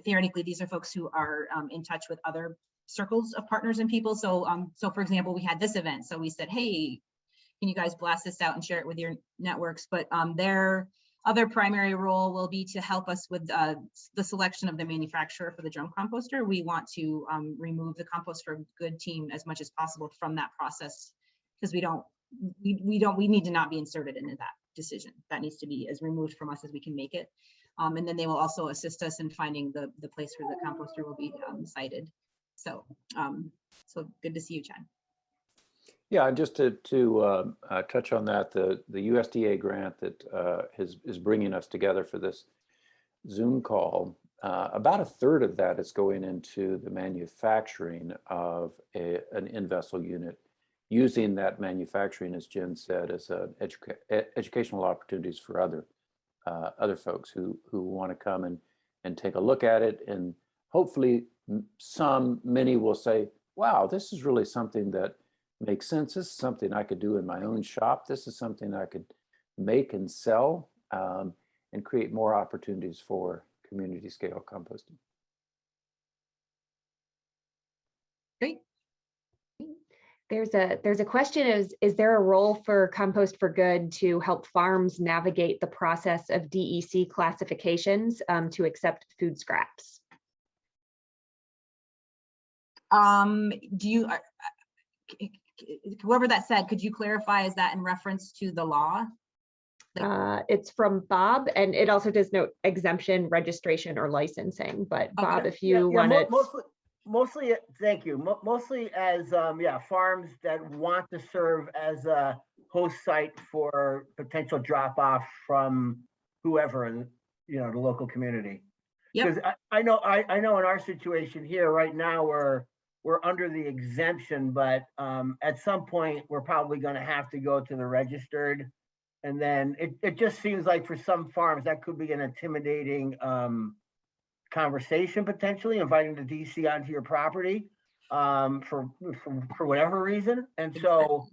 S3: theoretically these are folks who are in touch with other circles of partners and people. So for example, we had this event, so we said, hey, can you guys blast this out and share it with your networks? But their other primary role will be to help us with the selection of the manufacturer for the drum composter. We want to remove the Compost for Good team as much as possible from that process, because we need to not be inserted into that decision. That needs to be as removed from us as we can make it. And then they will also assist us in finding the place where the composter will be sited. So good to see you, Chad.
S2: Yeah, just to touch on that, the USDA grant that is bringing us together for this Zoom call, about a third of that is going into the manufacturing of an in-vessel unit, using that manufacturing, as Jen said, as educational opportunities for other folks who want to come and take a look at it, and hopefully many will say, wow, this is really something that makes sense. This is something I could do in my own shop. This is something I could make and sell, and create more opportunities for community scale composting.
S3: Great.
S1: There's a question, is there a role for Compost for Good to help farms navigate the process of DEC classifications to accept food scraps?
S3: Whoever that said, could you clarify, is that in reference to the law?
S1: It's from Bob, and it also does note exemption, registration, or licensing. But Bob, if you want to.
S5: Mostly, thank you. Mostly as farms that want to serve as a host site for potential drop off from whoever in the local community. Because I know in our situation here right now we're under the exemption, but at some point we're probably going to have to go to the registered, and then it just seems like for some farms that could be an intimidating conversation, potentially inviting the DC onto your property for whatever reason. And so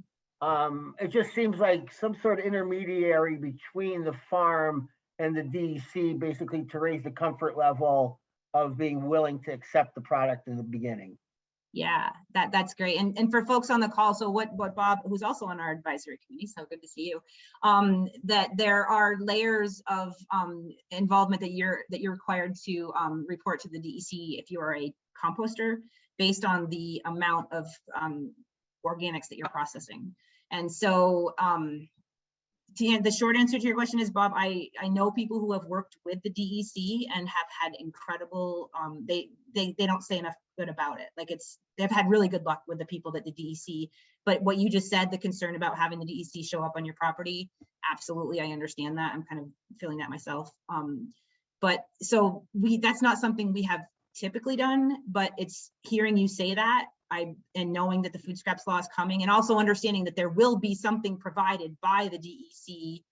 S5: it just seems like some sort of intermediary between the farm and the DEC, basically to raise the comfort level of being willing to accept the product in the beginning.
S3: Yeah, that's great. And for folks on the call, so what Bob, who's also on our advisory committee, so good to see you, that there are layers of involvement that you're required to report to the DEC if you are a composter, based on the amount of organics that you're processing. And so the short answer to your question is, Bob, I know people who have worked with the DEC and have had incredible, they don't say enough good about it. Like they've had really good luck with the people that the DEC, but what you just said, the concern about having the DEC show up on your property, absolutely, I understand that. I'm kind of feeling that myself. But so that's not something we have typically done, but it's hearing you say that, and knowing that the food scraps law is coming, and also understanding that there will be something provided by the DEC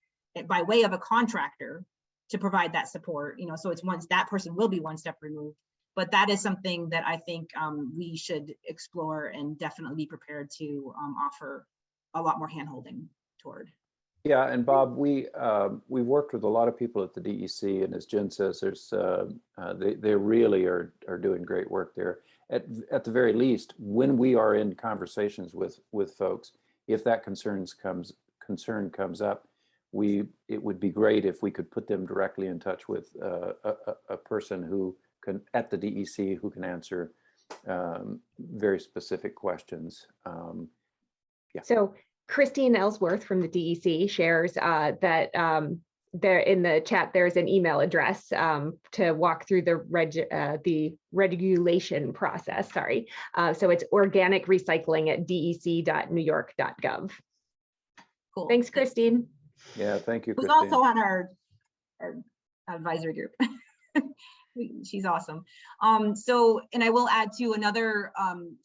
S3: by way of a contractor to provide that support, so it's that person will be one step removed. But that is something that I think we should explore and definitely be prepared to offer a lot more handholding toward.
S2: Yeah, and Bob, we've worked with a lot of people at the DEC, and as Jen says, they really are doing great work there. At the very least, when we are in conversations with folks, if that concern comes up, it would be great if we could put them directly in touch with a person who can at the DEC who can answer very specific questions. Yeah.
S1: So Christine Ellsworth from the DEC shares that there in the chat, there's an email address to walk through the regulation process. Sorry. So it's organic recycling at dec.newyork.gov.
S3: Cool.
S1: Thanks, Christine.
S2: Yeah, thank you,
S3: Who's
S2: Christine.
S3: also on our advisory group. She's awesome. So, and I will add to another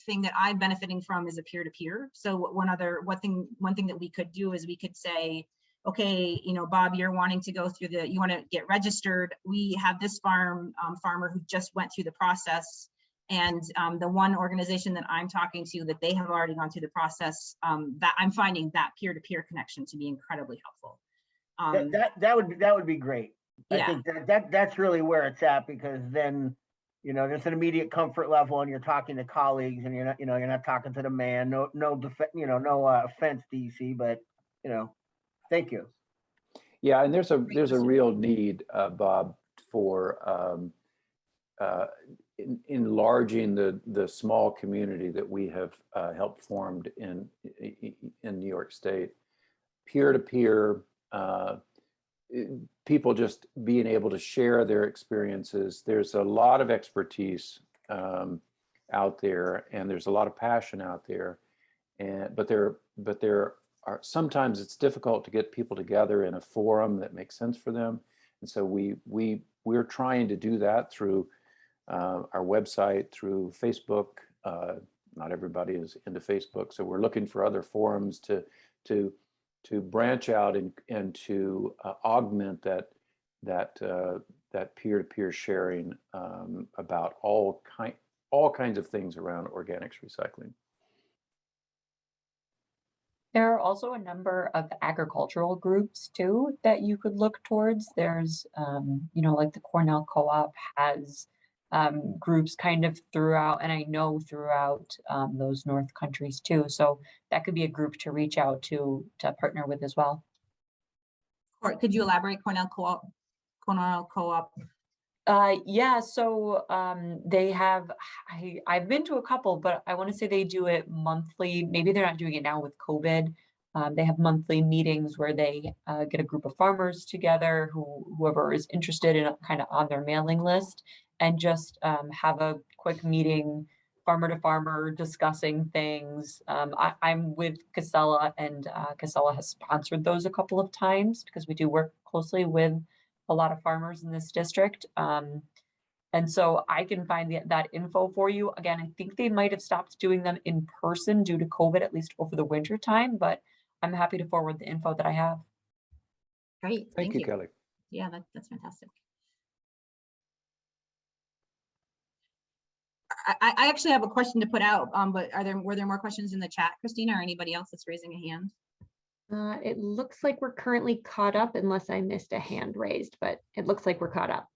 S3: thing that I'm benefiting from is a peer-to-peer. So one thing that we could do is we could say, okay, Bob, you're wanting to go through you want to get registered. We have this farmer who just went through the process, and the one organization that I'm talking to that they have already gone through the process, that I'm finding that peer-to-peer connection to be incredibly helpful.
S5: That would be great.
S3: Yeah.
S5: I think that's really where it's at, because then there's an immediate comfort level, and you're talking to colleagues, and you're not talking to the man. No offense, DC, but thank you.
S2: Yeah, and there's a real need, Bob, for enlarging the small community that we have helped formed in New York State. Peer-to-peer, people just being able to share their experiences. There's a lot of expertise out there, and there's a lot of passion out there. and but there are sometimes it's difficult to get people together in a forum that makes sense for them, and so we're trying to do that through our website, through Facebook. Not everybody is into Facebook, so we're looking for other forums to branch out and to augment that peer-to-peer sharing about all kinds of things around organics recycling.
S6: There are also a number of agricultural groups too that you could look towards. There's, you know, like the Cornell Co-op has groups kind of throughout, and I know throughout those North countries too. So that could be a group to reach out to partner with as well.
S3: Or could you elaborate, Cornell Co-op? Cornell Co-op.
S6: Yeah, so they have, I've been to a couple, but I want to say they do it monthly. Maybe they're not doing it now with COVID. They have monthly meetings where they get a group of farmers together, whoever is interested in kind of on their mailing list, and just have a quick meeting, farmer to farmer, discussing things. I'm with Casella, and Casella has sponsored those a couple of times because we do work closely with a lot of farmers in this district. And so I can find that info for you. Again, I think they might have stopped doing them in person due to COVID, at least over the winter time, but I'm happy to forward the info that I have.
S3: Great,
S2: Thank you, Kelly.
S3: Yeah, that's fantastic. I actually have a question to put out, but were there more questions in the chat, Christina, or anybody else that's raising a hand?
S1: It looks like we're currently caught up unless I missed a hand raised, but it looks like we're caught up.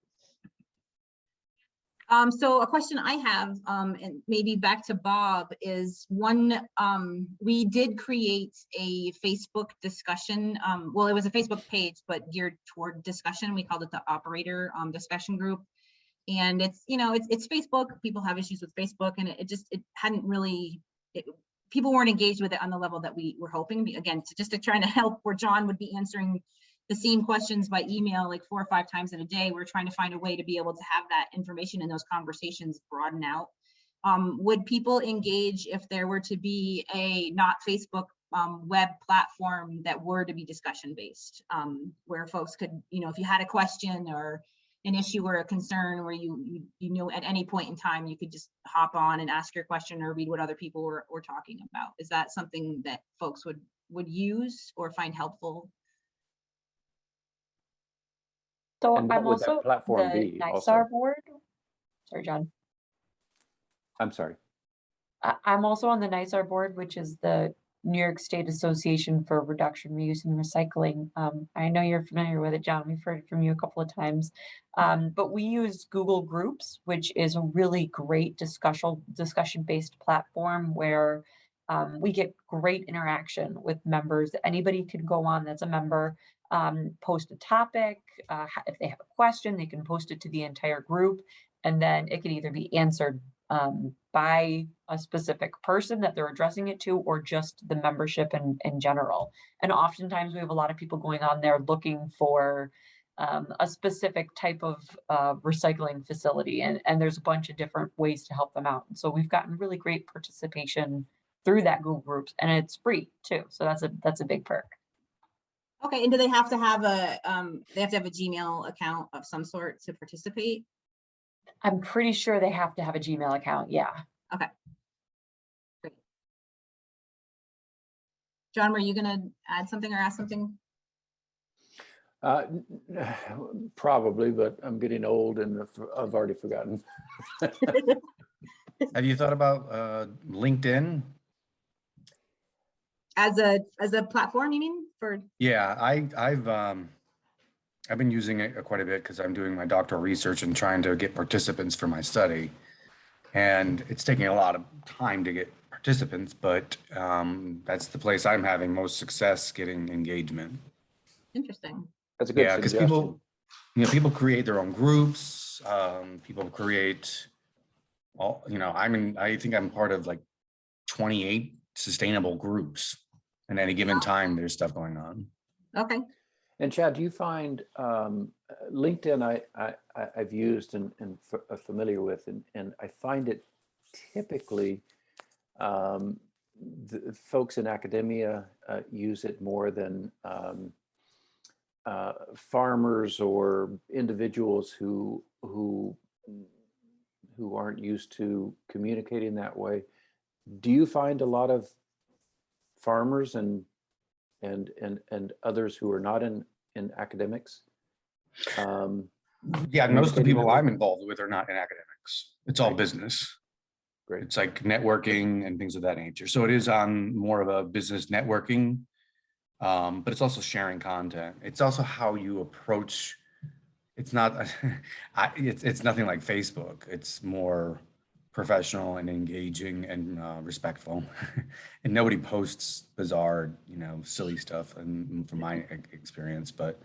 S3: So a question I have, and maybe back to Bob, is one, we did create a Facebook discussion. Well, it was a Facebook page, but geared toward discussion. We called it the operator discussion group. And it's, you know, it's Facebook. People have issues with Facebook, and it hadn't really, people weren't engaged with it on the level that we were hoping. Again, just to trying to help where John would be answering the same questions by email like 4 or 5 times in a day. We're trying to find a way to be able to have that information and those conversations broaden out. Would people engage if there were to be a not Facebook web platform that were to be discussion based, where folks could, you know, if you had a question or an issue or a concern where you know at any point in time you could just hop on and ask your question or read what other people were talking about? Is that something that folks would use or find helpful?
S6: So
S2: And what
S6: I'm
S2: would that
S6: also
S2: platform
S6: the
S2: be also?
S6: NYSAR board. Sorry, John.
S2: I'm sorry.
S6: I'm also on the NYSAR board, which is the New York State Association for Reduction, Reuse, and Recycling. I know you're familiar with it, John. We've heard it from you a couple of times. But we use Google Groups, which is a really great discussion-based platform where we get great interaction with members. Anybody can go on that's a member, post a topic. If they have a question, they can post it to the entire group, and then it can either be answered by a specific person that they're addressing it to, or just the membership in general. And oftentimes we have a lot of people going on there looking for a specific type of recycling facility, and there's a bunch of different ways to help them out. And so we've gotten really great participation through that Google Groups, and it's free too. So that's a big perk.
S3: Okay, and do they have to have a Gmail account of some sort to participate?
S6: I'm pretty sure they have to have a Gmail account. Yeah.
S3: Okay. Great. John, were you going to add something or ask something?
S2: Probably, but I'm getting old and I've already forgotten.
S7: Have you thought about LinkedIn?
S3: As a platform, you mean? For
S7: Yeah, I've been using it quite a bit because I'm doing my doctoral research and trying to get participants for my study. And it's taking a lot of time to get participants, but that's the place I'm having most success getting engagement.
S3: Interesting.
S2: That's a good
S7: Yeah, because
S2: suggestion.
S7: people create their own groups. People create all, I think I'm part of like 28 sustainable groups. And at any given time, there's stuff going on.
S3: Okay.
S2: And Chad, do you find LinkedIn I've used and familiar with, and I find it typically the folks in academia use it more than farmers or individuals who aren't used to communicating that way. Do you find a lot of farmers and others who are not in academics?
S7: Yeah, most of the
S2: communicating
S7: people
S2: that way?
S7: I'm involved with are not in academics. It's all
S2: Right.
S7: business.
S2: Great.
S7: It's like networking and things of that nature. So it is on more of a business networking, but it's also sharing content. It's also how you approach. It's not, it's nothing like Facebook. It's more professional and engaging and respectful. And nobody posts bizarre, silly stuff, and from my experience, but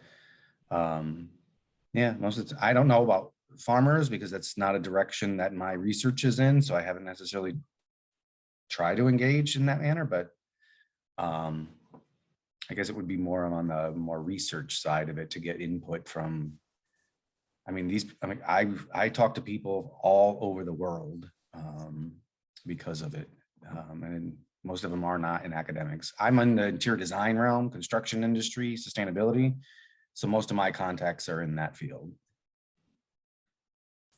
S7: yeah, most of the, I don't know about farmers because that's not a direction that my research is in. So I haven't necessarily tried to engage in that manner, but I guess it would be more on the more research side of it to get input from, I talk to people all over the world because of it. And most of them are not in academics. I'm in the interior design realm, construction industry, sustainability. So most of my contacts are in that field.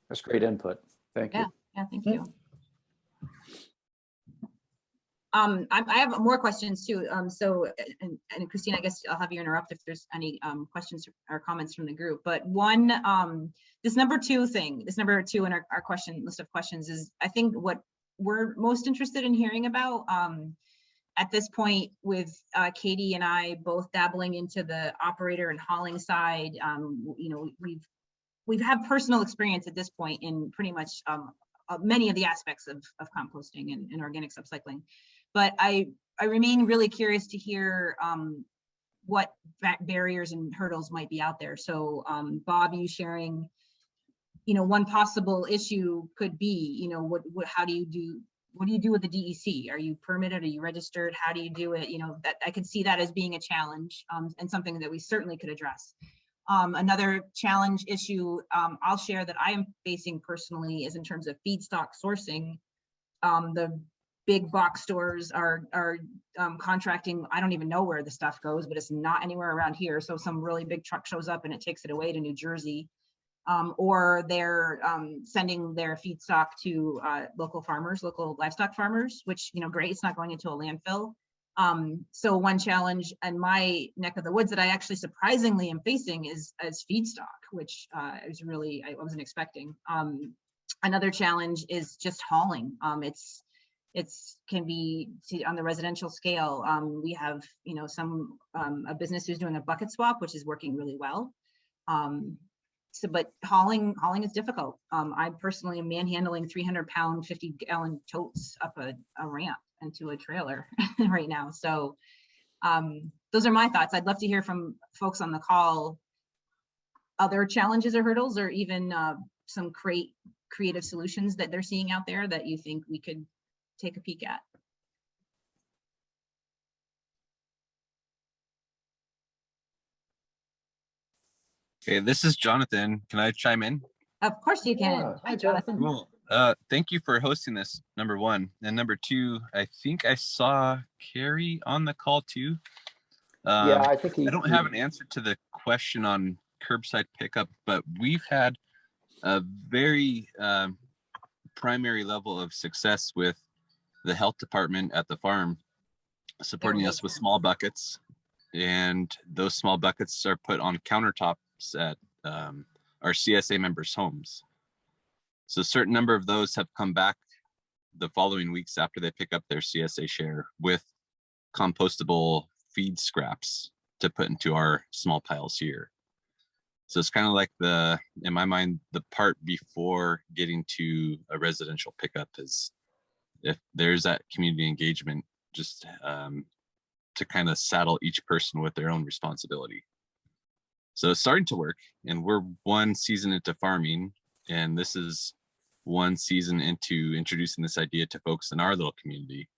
S2: That's great input. Thank you.
S3: Yeah, thank you. I have more questions too. And Christine, I guess I'll have you interrupt if there's any questions or comments from the group. But one, this number two in our question list of questions is, I think, what we're most interested in hearing about at this point, with Katie and I both dabbling into the operator and hauling side. We've had personal experience at this point in pretty much many of the aspects of composting and organic upcycling. But I remain really curious to hear what barriers and hurdles might be out there. So Bob, you sharing, one possible issue could be, what do you do with the DEC? Are you permitted? Are you registered? How do you do it? That I could see that as being a challenge and something that we certainly could address. Another challenge issue I'll share that I am facing personally is in terms of feedstock sourcing. The big box stores are contracting. I don't even know where the stuff goes, but it's not anywhere around here. So some really big truck shows up and it takes it away to New Jersey, or they're sending their feedstock to local farmers, local livestock farmers, which, great, it's not going into a landfill. So one challenge in my neck of the woods that I actually surprisingly am facing is feedstock, which I wasn't expecting. Another challenge is just hauling. It's can be on the residential scale. We have, a business who's doing a bucket swap, which is working really well. But hauling is difficult. I personally am manhandling 300-pound, 50-gallon totes up a ramp into a trailer right now. So those are my thoughts. I'd love to hear from folks on the call, other challenges or hurdles, or even some creative solutions that they're seeing out there that you think we could take a peek at.
S8: Okay, this is Jonathan. Can I chime in?
S3: Of course you can.
S2: Yeah.
S3: Hi, Jonathan.
S8: Cool. Thank you for hosting this, number one. And number two, I think I saw Carrie on the call too.
S2: Yeah, I think
S8: I don't have an answer to the question on curbside pickup, but we've had a very primary level of success with the health department at the farm supporting us with small buckets. And those small buckets are put on countertops at our CSA members' homes. So a certain number of those have come back the following weeks after they pick up their CSA share with compostable feed scraps to put into our small piles here. So it's kind of like in my mind, the part before getting to a residential pickup is if there's that community engagement, just to kind of saddle each person with their own responsibility. So it's starting to work, and we're one season into farming, and this is one season into introducing this idea to folks in our little community.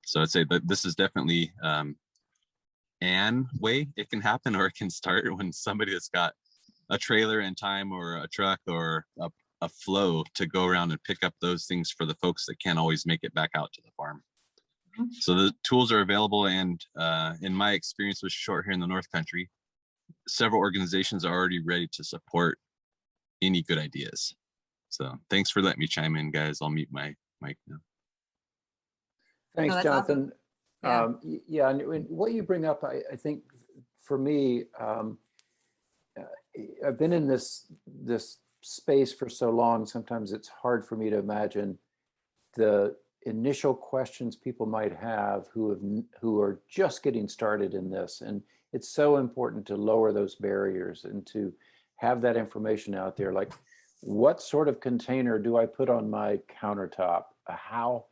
S8: So I'd say that this is definitely an way it can happen, or it can start when somebody that's got a trailer in time or a truck or a flow to go around and pick up those things for the folks that can't always make it back out to the farm. So the tools are available, and in my experience with short here in the North Country, several organizations are already ready to support any good ideas. So thanks for letting me chime in, guys. I'll mute my mic now.
S2: Thanks,
S3: that's
S2: Jonathan.
S3: awesome.
S2: Yeah, and what you bring up, I think for me, I've been in this space for so long, sometimes it's hard for me to imagine the initial questions people might have who are just getting started in this. And it's so important to lower those barriers and to have that information out there. Like, what sort of container do I put on my countertop? How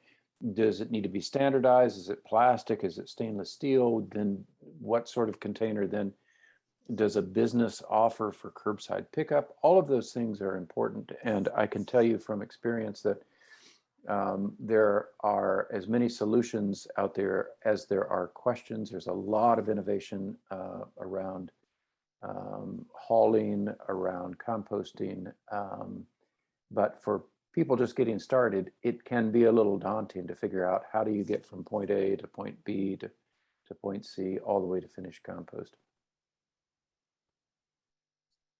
S2: does it need to be standardized? Is it plastic? Is it stainless steel? Then what sort of container then does a business offer for curbside pickup? All of those things are important. And I can tell you from experience that there are as many solutions out there as there are questions. There's a lot of innovation around hauling, around composting. But for people just getting started, it can be a little daunting to figure out how do you get from point A to point B to point C all the way to finished compost.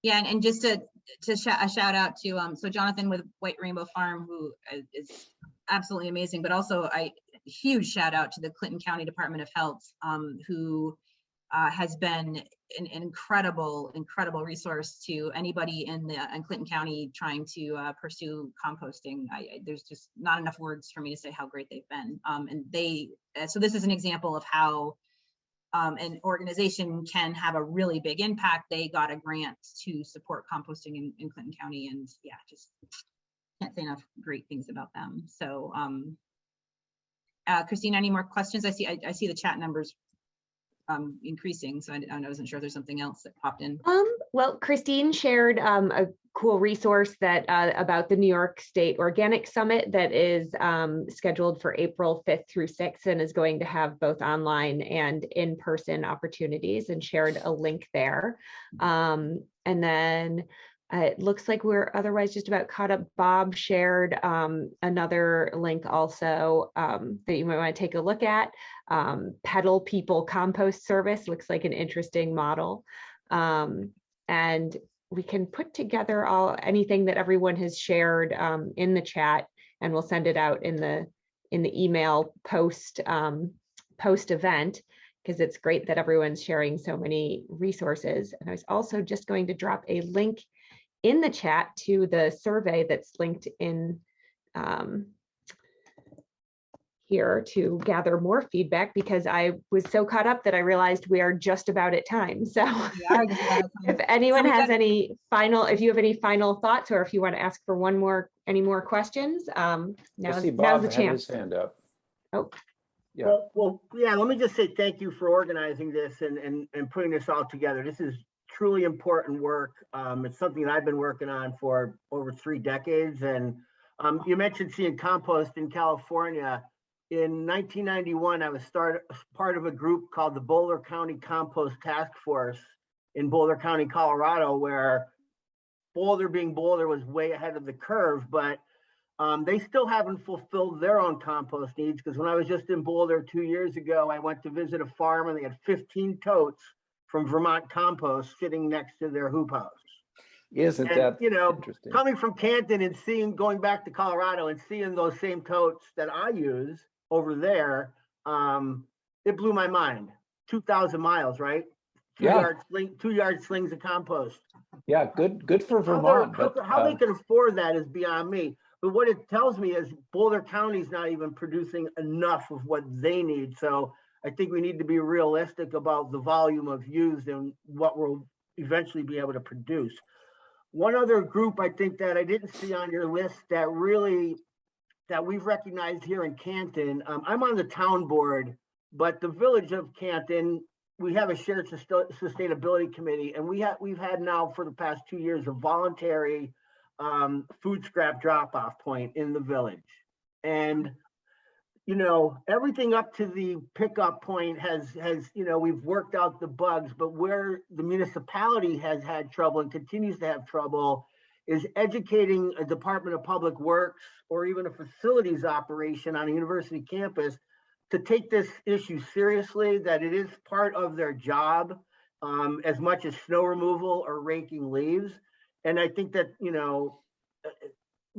S3: Yeah, and just a shout out to so Jonathan with White Rainbow Farm, who is absolutely amazing, but also a huge shout out to the Clinton County Department of Health, who has been an incredible resource to anybody in Clinton County trying to pursue composting. There's just not enough words for me to say how great they've been. And so this is an example of how an organization can have a really big impact. They got a grant to support composting in Clinton County, and yeah, just can't say enough great things about them. So Christina, any more questions? I see the chat numbers increasing, so I wasn't sure if there's something else that popped in.
S1: Well, Christine shared a cool resource that about the New York State Organic Summit that is scheduled for April 5th through 6th and is going to have both online and in-person opportunities, and shared a link there. And then it looks like we're otherwise just about caught up. Bob shared another link also that you might want to take a look at. Pedal People Compost Service looks like an interesting model. And we can put together anything that everyone has shared in the chat, and we'll send it out in the email post event, because it's great that everyone's sharing so many resources. And I was also just going to drop a link in the chat to the survey that's linked in here to gather more feedback, because I was so caught up that I realized we are just about at time. So if anyone has if you have any final thoughts, or if you want to ask for any more questions, now's the chance.
S2: His hand up.
S1: Oh,
S2: yeah.
S5: Well, yeah, let me just say thank you for organizing this and putting this all together. This is truly important work. It's something that I've been working on for over 3 decades. And you mentioned seeing compost in California. In 1991, I was part of a group called the Boulder County Compost Task Force in Boulder County, Colorado, where Boulder being Boulder was way ahead of the curve, but they still haven't fulfilled their own compost needs, because when I was just in Boulder 2 years ago, I went to visit a farm and they had 15 totes from Vermont Compost sitting next to their hoop house.
S2: Isn't that interesting?
S5: Coming from Canton and going back to Colorado and seeing those same totes that I use over there, it blew my mind. 2,000 miles, right? 2 yard slings of compost.
S2: Yeah, good for Vermont.
S5: How they can afford that is beyond me. But what it tells me is Boulder County's not even producing enough of what they need. So I think we need to be realistic about the volume of use and what we'll eventually be able to produce. One other group I think that I didn't see on your list that we've recognized here in Canton, I'm on the town board, but the village of Canton, we have a shared sustainability committee, and we've had now for the past 2 years a voluntary food scrap drop-off point in the village. And everything up to the pickup point has we've worked out the bugs, but where the municipality has had trouble and continues to have trouble is educating a Department of Public Works or even a facilities operation on a university campus to take this issue seriously, that it is part of their job, as much as snow removal or raking leaves. And I think that,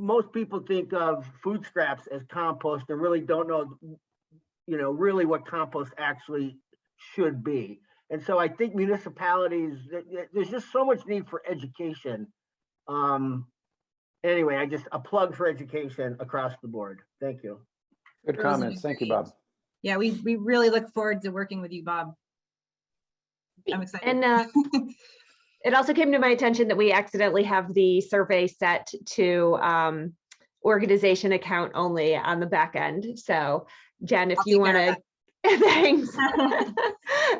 S5: most people think of food scraps as compost and really don't know, really what compost actually should be. And so I think municipalities, there's just so much need for education. Anyway, a plug for education across the board. Thank you.
S2: Good
S3: Girls are
S2: comments. Thank you,
S3: great.
S2: Bob.
S3: Yeah, we really look forward to working with you, Bob. I'm excited.
S1: And it also came to my attention that we accidentally have the survey set to organization account only on the back end. So Jen, if
S3: I'll
S1: you
S3: take care
S1: want
S3: of
S1: to, thanks.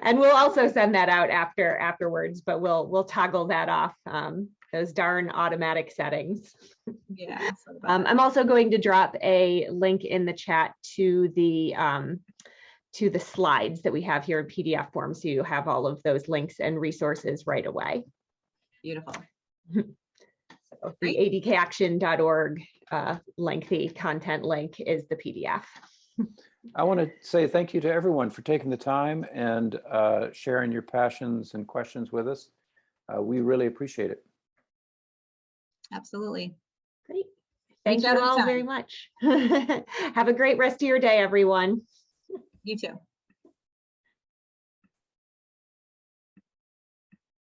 S1: And we'll also send that out afterwards, but we'll toggle that off. Those darn automatic settings.
S3: Yeah. sorry about that.
S1: I'm also going to drop a link in the chat to the slides that we have here in PDF form, so you have all of those links and resources right away.
S3: Beautiful.
S1: So the adkaction.org lengthy content link is the PDF.
S2: I want to say thank you to everyone for taking the time and sharing your passions and questions with us. We really appreciate it.
S3: Absolutely.
S1: Great. Thank
S3: Reach out
S1: you all
S3: anytime.
S1: very much. Have a great rest of your day, everyone.
S3: You too.